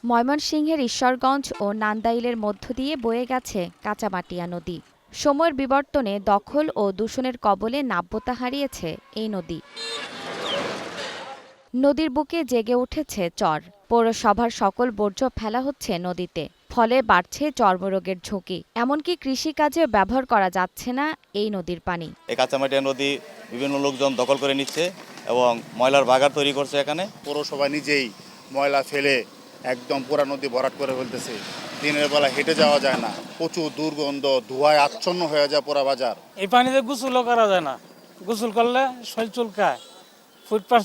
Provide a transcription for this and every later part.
ময়মনসিংহের ঈশ্বরগঞ্জ ও নান্দাইলের মধ্য দিয়ে বয়ে গেছে কাঁচামাটিয়া নদী। সময়ের বিবর্তনে দখল ও দূষণের কবলে নাব্যতা হারিয়েছে এই নদী। নদীর বুকে জেগে উঠেছে চর। পৌরসভার সকল বর্জ্য ফেলা হচ্ছে নদীতে, ফলে বাড়ছে চর্মরোগের ঝুঁকি। এমনকি কৃষিকাজে ব্যবহার করা যাচ্ছে না এই নদীর পানি। এই কাঁচামাটিয়া নদী বিভিন্ন লোকজন দখল করে নিচ্ছে এবং ময়লার বাগার তৈরি করছে। এখানে পৌরসভা নিজেই ময়লা ফেলে একদম পুরা নদী ভরাট করে ফেলতেছে। দিনের বেলা হেঁটে যাওয়া যায় না, প্রচুর দুর্গন্ধ, ধোঁয়ায় আচ্ছন্ন হয়ে যায় পুরা বাজার। এই পানিতে গোসলও করা যায় না, গোসল করলে শরীর চুলকায়, ফুটপাত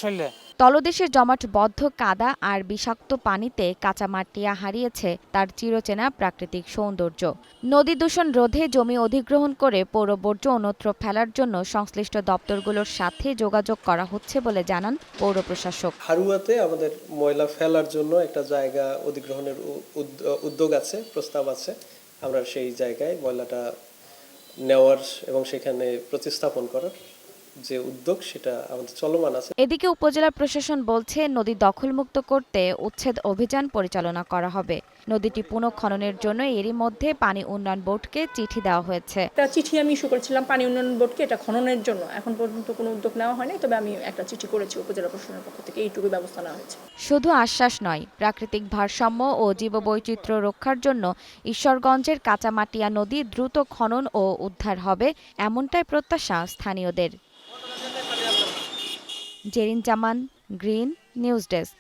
শরীরে। তলদেশে জমাট বদ্ধ কাদা আর বিষাক্ত পানিতে কাঁচামাটিয়া হারিয়েছে তার চিরচেনা প্রাকৃতিক সৌন্দর্য। নদী দূষণ রোধে জমি অধিগ্রহণ করে পৌর বর্জ্য অন্যত্র ফেলার জন্য সংশ্লিষ্ট দপ্তরগুলোর সাথে যোগাযোগ করা হচ্ছে বলে জানান পৌর প্রশাসক। হারুয়াতে আমাদের ময়লা ফেলার জন্য একটা জায়গা অধিগ্রহণের উদ্যোগ আছে, প্রস্তাব আছে। আমরা সেই জায়গায় ময়লাটা নেওয়ার এবং সেখানে প্রতিস্থাপন করার যে উদ্যোগ সেটা আমাদের চলমান আছে। এদিকে উপজেলা প্রশাসন বলছে নদী দখলমুক্ত করতে উচ্ছেদ অভিযান পরিচালনা করা হবে। নদীটি পুনঃখননের জন্য এরই মধ্যে পানি উন্নয়ন বোর্ডকে চিঠি দেওয়া হয়েছে। একটা চিঠি আমি ইস্যু করেছিলাম পানি উন্নয়ন বোর্ডকে, এটা খননের জন্য। এখন পর্যন্ত কোনো উদ্যোগ নেওয়া হয়নি, তবে আমি একটা চিঠি করেছি উপজেলা প্রশাসনের পক্ষ থেকে, এইটুকু ব্যবস্থা নেওয়া হয়েছে। শুধু আশ্বাস নয়, প্রাকৃতিক ভারসাম্য ও জীববৈচিত্র্য রক্ষার জন্য ঈশ্বরগঞ্জের কাঁচামাটিয়া নদী দ্রুত খনন ও উদ্ধার হবে, এমনটাই প্রত্যাশা স্থানীয়দের। জেরিন জামান, গ্রিন নিউজ ডেস্ক।